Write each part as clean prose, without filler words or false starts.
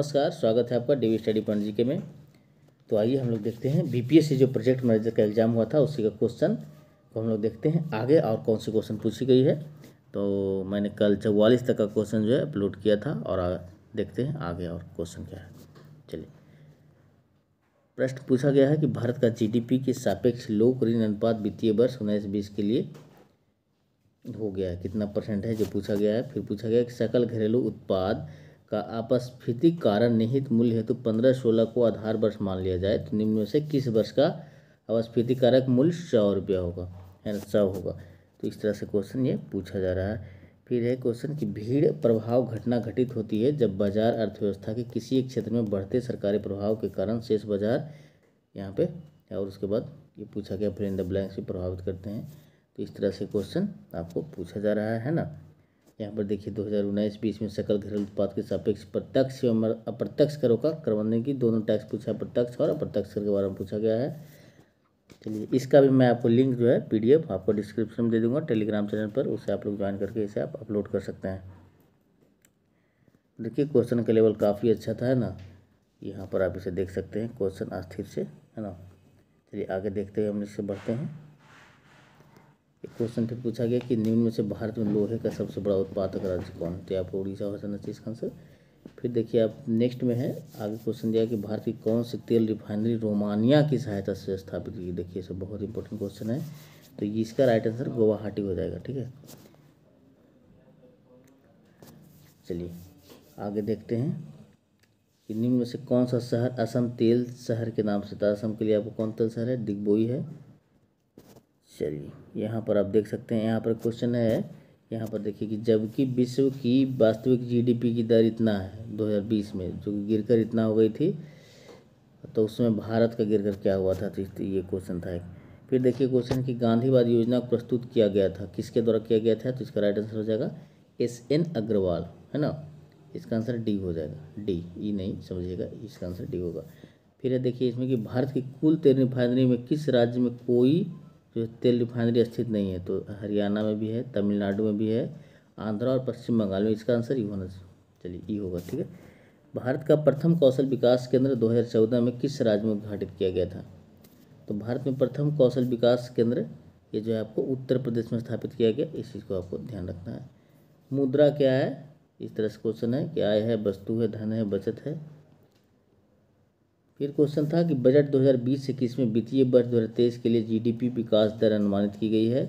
नमस्कार, स्वागत है आपका डीवी स्टडी पॉइंट जीके में। तो आइए हम लोग देखते हैं बीपीएससी जो प्रोजेक्ट मैनेजर का एग्जाम हुआ था उसी का क्वेश्चन को हम लोग देखते हैं आगे और कौन सी क्वेश्चन पूछी गई है। तो मैंने कल 44 तक का क्वेश्चन जो है अपलोड किया था और देखते हैं आगे और क्वेश्चन क्या है। चलिए, प्रश्न पूछा गया है कि भारत का जीडीपी के सापेक्ष लोक ऋण अनुपात वित्तीय वर्ष 19-20 के लिए हो गया है, कितना % है जो पूछा गया है। फिर पूछा गया है कि सकल घरेलू उत्पाद का अपस्फीति कारण निहित मूल्य हेतु 15-16 को आधार वर्ष मान लिया जाए तो निम्न में से किस वर्ष का अपस्फीति कारक मूल्य 100 रुपया होगा, है ना, 100 होगा। तो इस तरह से क्वेश्चन ये पूछा जा रहा है। फिर है क्वेश्चन की भीड़ प्रभाव घटना घटित होती है जब बाजार अर्थव्यवस्था के किसी एक क्षेत्र में बढ़ते सरकारी प्रभाव के कारण शेष बाजार यहाँ पे, और उसके बाद ये पूछा गया फिर इन द ब्लैंक्स भी प्रभावित करते हैं। तो इस तरह से क्वेश्चन आपको पूछा जा रहा है ना। यहाँ पर देखिए 2019-20 में सकल घरेलू उत्पाद के सापेक्ष प्रत्यक्ष एवं अप्रत्यक्ष करों का क्रमांकन की दोनों टैक्स पूछा है, प्रत्यक्ष और अप्रत्यक्ष कर के बारे में पूछा गया है। चलिए, इसका भी मैं आपको लिंक जो है PDF आपको डिस्क्रिप्शन में दे दूंगा टेलीग्राम चैनल पर, उससे आप लोग ज्वाइन करके इसे आप अपलोड कर सकते हैं। देखिए क्वेश्चन का लेवल काफ़ी अच्छा था, है ना। यहाँ पर आप इसे देख सकते हैं, क्वेश्चन अस्थिर से, है ना। चलिए आगे देखते हुए हम इससे बढ़ते हैं। एक क्वेश्चन फिर पूछा गया कि निम्न में से भारत में लोहे का सबसे बड़ा उत्पादक राज्य कौन है। तो आपको उड़ीसा हो जाना चाहिए इसका आंसर। फिर देखिए आप नेक्स्ट में है, आगे क्वेश्चन दिया कि भारत की कौन सी तेल रिफाइनरी रोमानिया की सहायता से स्थापित की। देखिए सब बहुत इंपॉर्टेंट क्वेश्चन है, तो इसका राइट आंसर गुवाहाटी हो जाएगा, ठीक है। चलिए आगे देखते हैं कि निम्न में से कौन सा शहर असम तेल शहर के नाम से था। असम के लिए आपको कौन तेल शहर है, दिग्बोई है। चलिए यहाँ पर आप देख सकते हैं, यहाँ पर क्वेश्चन है, यहाँ पर देखिए कि जबकि विश्व की वास्तविक जीडीपी की दर इतना है 2020 में, जो गिरकर इतना हो गई थी, तो उसमें भारत का गिरकर क्या हुआ था। तो ये क्वेश्चन था एक। फिर देखिए क्वेश्चन की गांधीवाद योजना को प्रस्तुत किया गया था, किसके द्वारा किया गया था। तो इसका राइट आंसर हो जाएगा SN अग्रवाल, है ना। इसका आंसर डी हो जाएगा, डी, ई नहीं समझिएगा, इसका आंसर डी होगा। फिर है देखिए इसमें कि भारत की कुल तेल रिफाइनरी में किस राज्य में कोई जो तेल रिफाइनरी स्थित नहीं है। तो हरियाणा में भी है, तमिलनाडु में भी है, आंध्रा और पश्चिम बंगाल में। इसका आंसर ई होना, चलिए ई होगा, ठीक है। भारत का प्रथम कौशल विकास केंद्र 2014 में किस राज्य में उद्घाटित किया गया था। तो भारत में प्रथम कौशल विकास केंद्र ये जो है आपको उत्तर प्रदेश में स्थापित किया गया, इस चीज़ को आपको ध्यान रखना है। मुद्रा क्या है, इस तरह से क्वेश्चन है कि आय है, वस्तु है, धन है, बचत है। फिर क्वेश्चन था कि बजट 2020-21 में वित्तीय वर्ष 2023 के लिए जीडीपी विकास दर अनुमानित की गई है,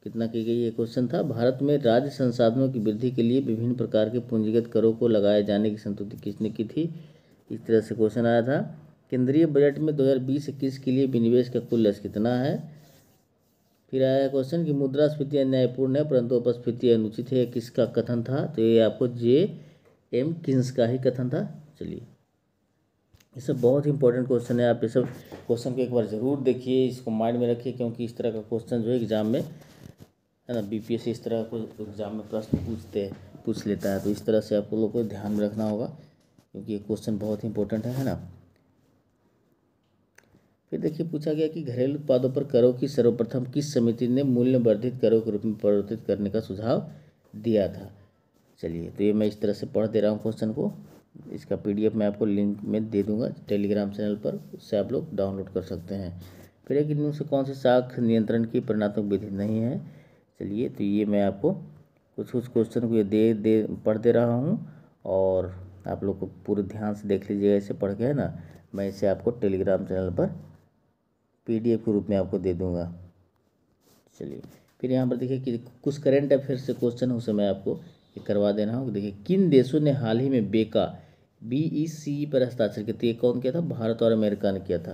कितना की गई है। क्वेश्चन था भारत में राज्य संसाधनों की वृद्धि के लिए विभिन्न प्रकार के पूंजीगत करों को लगाए जाने की संतुष्टि किसने की थी। इस तरह से क्वेश्चन आया था। केंद्रीय बजट में 2020-21 के लिए विनिवेश का कुल लक्ष्य कितना है। फिर आया क्वेश्चन कि मुद्रास्फीति अन्यायपूर्ण है परंतु अपस्फीति अनुचित है, किसका कथन था। तो ये आपको J.M. किन्स का ही कथन था। चलिए ये सब बहुत इंपॉर्टेंट क्वेश्चन है, आप ये सब क्वेश्चन को एक बार ज़रूर देखिए, इसको माइंड में रखिए, क्योंकि इस तरह का क्वेश्चन जो है एग्जाम में, है ना, बीपीएससी इस तरह को एग्जाम में प्रश्न पूछ लेता है। तो इस तरह से आप लोगों को ध्यान में रखना होगा, क्योंकि ये क्वेश्चन बहुत इंपॉर्टेंट है ना। फिर देखिए पूछा गया कि घरेलू उत्पादों पर करों की सर्वप्रथम किस समिति ने मूल्य वर्धित करों के रूप में परिवर्तित करने का सुझाव दिया था। चलिए तो ये मैं इस तरह से पढ़ दे रहा हूँ क्वेश्चन को, इसका PDF मैं आपको लिंक में दे दूंगा टेलीग्राम चैनल पर, उससे आप लोग डाउनलोड कर सकते हैं। फिर एक इनमें से कौन सी शाख नियंत्रण की परिणात्मक विधि नहीं है। चलिए तो ये मैं आपको कुछ क्वेश्चन को ये पढ़ दे रहा हूँ, और आप लोग को पूरे ध्यान से देख लीजिएगा इसे पढ़ के, है ना। मैं इसे आपको टेलीग्राम चैनल पर PDF के रूप में आपको दे दूँगा। चलिए फिर यहाँ पर देखिए कि कुछ करेंट अफेयर से क्वेश्चन है, उसे मैं आपको ये करवा दे रहा हूँ। देखिए किन देशों ने हाल ही में BEC पर हस्ताक्षर किया। तो ये कौन किया था, भारत और अमेरिका ने किया था।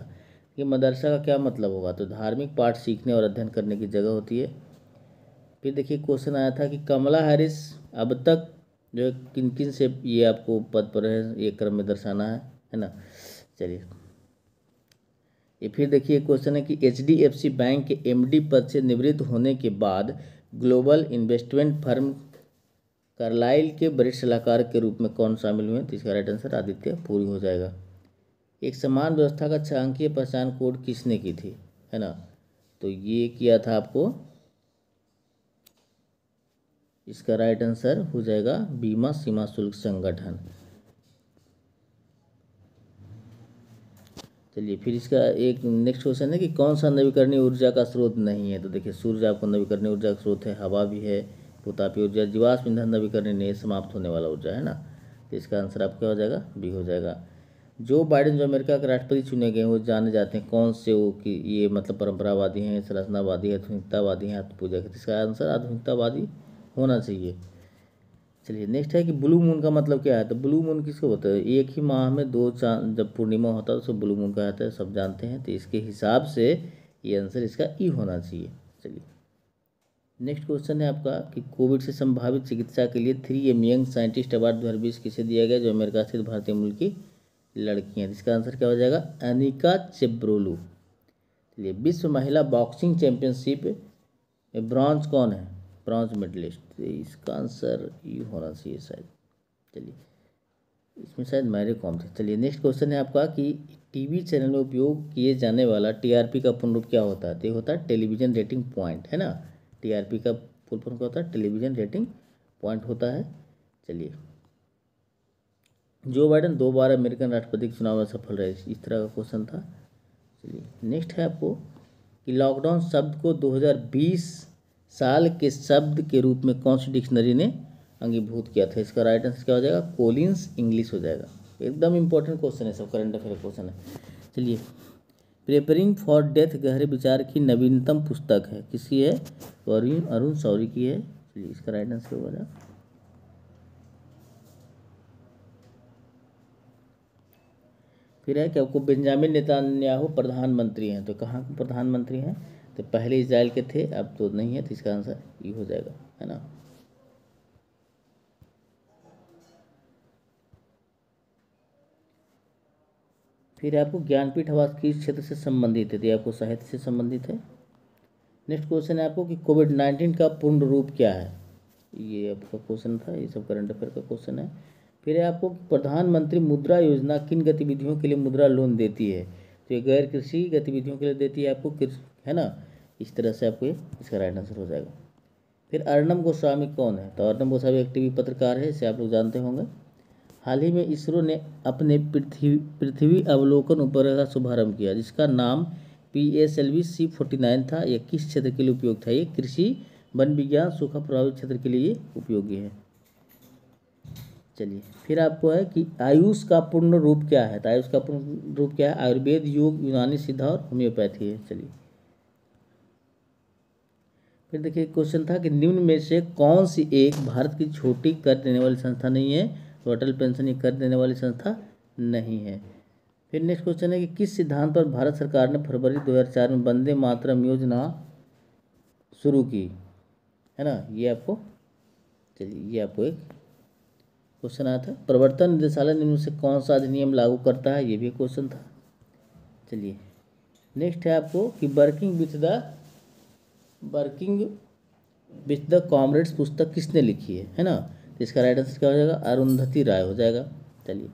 ये मदरसा का क्या मतलब होगा। तो धार्मिक पाठ सीखने और अध्ययन करने की जगह होती है। फिर देखिए क्वेश्चन आया था कि कमला हैरिस अब तक जो किन किन से ये आपको पद पर है, ये क्रम में दर्शाना है ना। चलिए ये फिर देखिए क्वेश्चन है कि HDFC बैंक के MD पद से निवृत्त होने के बाद ग्लोबल इन्वेस्टमेंट फर्म कार्लाइल के वरिष्ठ सलाहकार के रूप में कौन शामिल हुए। तो इसका राइट आंसर आदित्य पूरी हो जाएगा। एक समान व्यवस्था का 6 अंकीय पहचान कोड किसने की थी, है ना। तो ये किया था आपको, इसका राइट आंसर हो जाएगा बीमा सीमा शुल्क संगठन। चलिए फिर इसका एक नेक्स्ट क्वेश्चन है कि कौन सा नवीकरणीय ऊर्जा का स्रोत नहीं है। तो देखिए सूर्य आपको नवीकरणीय ऊर्जा का स्रोत है, हवा भी है, भूतापीय ऊर्जा, जीवाश्म ईंधन नवीकरणीय नहीं, समाप्त होने वाला ऊर्जा है ना। तो इसका आंसर आपका क्या हो जाएगा, बी हो जाएगा। जो बाइडेन जो अमेरिका के राष्ट्रपति चुने गए हैं वो जाने जाते हैं कौन से, वो कि ये मतलब परंपरावादी हैं, संरचनावादी है, आधुनिकतावादी हैं, आत्मपूजा के। इसका आंसर आधुनिकतावादी होना चाहिए। चलिए नेक्स्ट है कि ब्लू मून का मतलब क्या है। तो ब्लू मून किसको होता है, एक ही माह में दो चांद जब पूर्णिमा होता है तो उसे ब्लू मून कहा जाता है, सब जानते हैं। तो इसके हिसाब से ये आंसर इसका ई होना चाहिए। चलिए नेक्स्ट क्वेश्चन है आपका कि कोविड से संभावित चिकित्सा के लिए 3M यंग साइंटिस्ट अवार्ड 2020 किसे दिया गया, जो अमेरिका स्थित भारतीय मूल की लड़की हैं। इसका आंसर क्या हो जाएगा, अनिका चेब्रोलू। चलिए विश्व महिला बॉक्सिंग चैंपियनशिप में ब्रॉन्ज कौन है, ब्रॉन्ज मेडलिस्ट। तो इसका आंसर ये होना चाहिए शायद। चलिए इसमें शायद मैरी कॉम थे। चलिए नेक्स्ट क्वेश्चन है आपका कि टीवी चैनल में उपयोग किए जाने वाला टीआरपी का पूर्ण रूप क्या होता है। तो ये होता है टेलीविजन रेटिंग पॉइंट, है ना। टीआरपी का फुल फॉर्म क्या होता है, टेलीविजन रेटिंग पॉइंट होता है। चलिए जो बाइडेन 2 बार अमेरिकन राष्ट्रपति के चुनाव में सफल रहे, इस तरह का क्वेश्चन था। चलिए नेक्स्ट है आपको कि लॉकडाउन शब्द को 2020 साल के शब्द के रूप में कौन सी डिक्शनरी ने अंगीभूत किया था। इसका राइट आंसर क्या हो जाएगा, कोलिंस इंग्लिश हो जाएगा। एकदम इंपॉर्टेंट क्वेश्चन है, सब करंट अफेयर क्वेश्चन है। चलिए प्रिपेयरिंग फॉर डेथ गहरे विचार की नवीनतम पुस्तक है, किसकी है, अरुण शौरी की है। चलिए इसका राइट आंसर क्या होगा, फिर है कि आपको बेंजामिन नेतान्याहू प्रधानमंत्री हैं। तो कहाँ के प्रधानमंत्री हैं, तो पहले इजराइल के थे, अब तो नहीं है। तो इसका आंसर ये हो जाएगा, है ना। फिर आपको ज्ञानपीठ अवार्ड किस क्षेत्र से संबंधित है, तो ये आपको साहित्य से संबंधित है। नेक्स्ट क्वेश्चन है आपको कि कोविड-19 का पूर्ण रूप क्या है, ये आपका क्वेश्चन था, ये सब करंट अफेयर का क्वेश्चन है। फिर है आपको प्रधानमंत्री मुद्रा योजना किन गतिविधियों के लिए मुद्रा लोन देती है। तो ये गैर कृषि गतिविधियों के लिए देती है आपको, है ना। इस तरह से आपको इसका राइट आंसर हो जाएगा। फिर अर्नब गोस्वामी कौन है, तो अर्नब गोस्वामी एक टीवी पत्रकार है, इसे आप लोग जानते होंगे। हाल ही में इसरो ने अपने पृथ्वी अवलोकन उपग्रह का शुभारंभ किया, जिसका नाम PSLV C49 था। यह किस क्षेत्र के लिए उपयोग था, ये कृषि, वन विज्ञान, सूखा प्रभावित क्षेत्र के लिए उपयोगी है। चलिए फिर आपको है कि आयुष का पूर्ण रूप क्या है। तो आयुष का पूर्ण रूप क्या है, आयुर्वेद, योग, यूनानी सिद्धा और होम्योपैथी है। चलिए फिर देखिए क्वेश्चन था कि निम्न में से कौन सी एक भारत की छोटी कर देने वाली संस्था नहीं है। तो अटल पेंशन ये कर देने वाली संस्था नहीं है। फिर नेक्स्ट क्वेश्चन है कि किस सिद्धांत पर भारत सरकार ने फरवरी 2004 में वंदे मातरम योजना शुरू की, है ना। ये आपको, चलिए ये आपको एक क्वेश्चन आया था। प्रवर्तन निदेशालय निम्न से कौन सा अधिनियम लागू करता है, ये भी क्वेश्चन था। चलिए नेक्स्ट है आपको कि वर्किंग विथ द कॉमरेड्स पुस्तक किसने लिखी है ना। तो इसका राइट आंसर क्या हो जाएगा, अरुंधति राय हो जाएगा। चलिए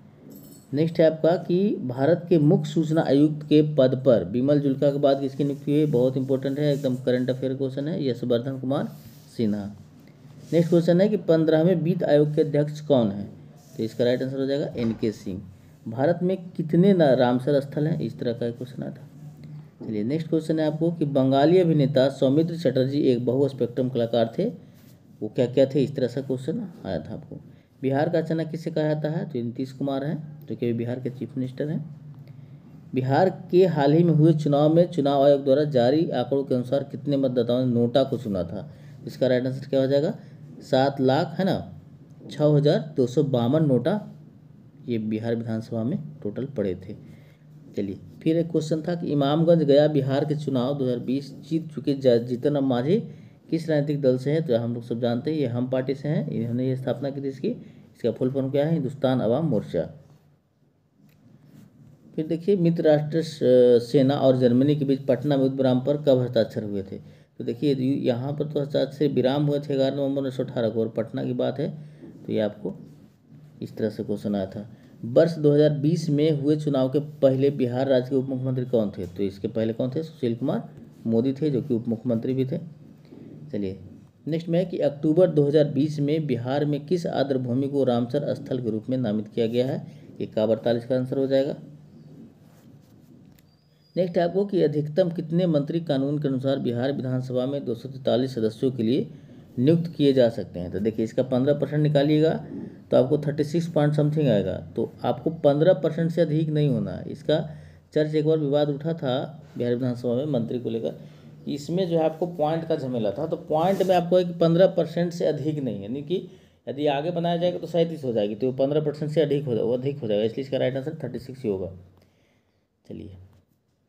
नेक्स्ट है आपका कि भारत के मुख्य सूचना आयुक्त के पद पर बिमल जुल्का के बाद किसकी नियुक्ति हुई, बहुत इंपॉर्टेंट है, एकदम करंट अफेयर क्वेश्चन है, यशवर्धन कुमार सिन्हा। नेक्स्ट क्वेश्चन है कि 15वें वित्त आयोग के अध्यक्ष कौन है। तो इसका राइट आंसर हो जाएगा NK सिंह। भारत में कितने रामसर स्थल हैं, इस तरह का एक क्वेश्चन आया था। चलिए नेक्स्ट क्वेश्चन है आपको कि बंगाली अभिनेता सौमित्र चटर्जी एक बहु स्पेक्ट्रम कलाकार थे, वो क्या क्या थे, इस तरह से क्वेश्चन आया था आपको। बिहार का अचानक किसे कहा जाता है, तो नीतीश कुमार हैं, जो कि बिहार के चीफ मिनिस्टर हैं। बिहार के हाल ही में हुए चुनाव में चुनाव आयोग द्वारा जारी आंकड़ों के अनुसार कितने मतदाताओं ने नोटा को चुना था। इसका राइट आंसर क्या हो जाएगा, 7 लाख, है ना, 6,252 नोटा ये बिहार विधानसभा में टोटल पड़े थे। चलिए फिर एक क्वेश्चन था कि इमामगंज गया बिहार के चुनाव 2020 जीत चुके जीतन राम मांझी किस राजनीतिक दल से हैं। तो हम लोग सब जानते हैं ये हम पार्टी से हैं, इन्होंने ये स्थापना की थी इसकी। इसका फुल फॉर्म क्या है, हिंदुस्तान अवाम मोर्चा। फिर देखिए मित्र राष्ट्र सेना और जर्मनी के बीच पटना में युद्ध विराम पर कब हस्ताक्षर हुए थे। तो देखिए यहाँ पर तो हस्ताक्षर विराम हुए थे 11 नवंबर 1918 को, और पटना की बात है। तो ये आपको इस तरह से क्वेश्चन आया था। वर्ष 2020 में हुए चुनाव के पहले बिहार राज्य के उप मुख्यमंत्री कौन थे। तो इसके पहले कौन थे, सुशील कुमार मोदी थे, जो कि उप मुख्यमंत्री भी थे। चलिए नेक्स्ट में है कि अक्टूबर 2020 में बिहार में किस आर्द्रभूमि को रामसर स्थल के रूप में नामित किया गया है। ये का 42 का आंसर हो जाएगा। नेक्स्ट है आपको कि अधिकतम कितने मंत्री कानून के अनुसार बिहार विधानसभा में 243 सदस्यों के लिए नियुक्त किए जा सकते हैं। तो देखिए इसका 15% निकालिएगा तो आपको 36 पॉइंट समथिंग आएगा। तो आपको 15% से अधिक नहीं होना है। इसका चर्चा एक बार विवाद उठा था बिहार विधानसभा में मंत्री को लेकर, इसमें जो है आपको पॉइंट का झमेला था। तो पॉइंट में आपको एक 15% से अधिक नहीं, यानी कि यदि आगे बनाया जाएगा तो 37 हो जाएगी, तो 15% से अधिक हो जाएगा, इसलिए इसका राइट आंसर 36 ही होगा। चलिए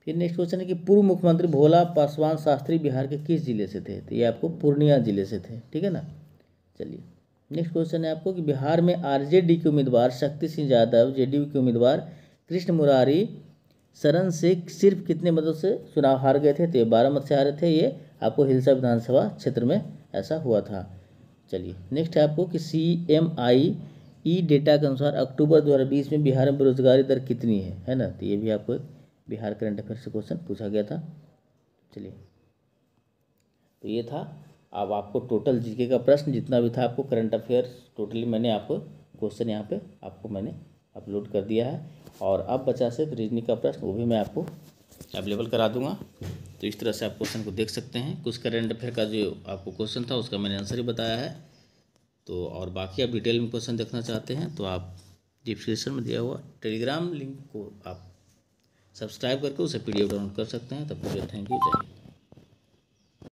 फिर नेक्स्ट क्वेश्चन है कि पूर्व मुख्यमंत्री भोला पासवान शास्त्री बिहार के किस जिले से थे। तो ये आपको पूर्णिया जिले से थे, ठीक है ना। चलिए नेक्स्ट क्वेश्चन है आपको कि बिहार में आरजेडी के उम्मीदवार शक्ति सिंह यादव, जेडीयू के उम्मीदवार कृष्ण मुरारी शरण से सिर्फ कितने मतों से चुनाव हार गए थे। तो ये 12 मत से हारे थे। ये आपको हिलसा विधानसभा क्षेत्र में ऐसा हुआ था। चलिए नेक्स्ट है आपको कि CMI डेटा के अनुसार अक्टूबर 2020 में बिहार में बेरोजगारी दर कितनी है ना। तो ये भी आपको बिहार करंट अफेयर से क्वेश्चन पूछा गया था। चलिए तो ये था। अब आपको टोटल जीके का प्रश्न जितना भी था आपको करंट अफेयर टोटली मैंने आपको क्वेश्चन यहाँ पे आपको मैंने अपलोड कर दिया है। और अब बचा सिर्फ रीजनिंग का प्रश्न, वो भी मैं आपको अवेलेबल करा दूंगा। तो इस तरह से आप क्वेश्चन को देख सकते हैं। कुछ करंट अफेयर का जो आपको क्वेश्चन था उसका मैंने आंसर ही बताया है। तो और बाकी आप डिटेल में क्वेश्चन देखना चाहते हैं तो आप डिस्क्रिप्शन में दिया हुआ टेलीग्राम लिंक को आप सब्सक्राइब करके उसे PDF डाउनलोड कर सकते हैं। तब तक थैंक यू, जय हिंद।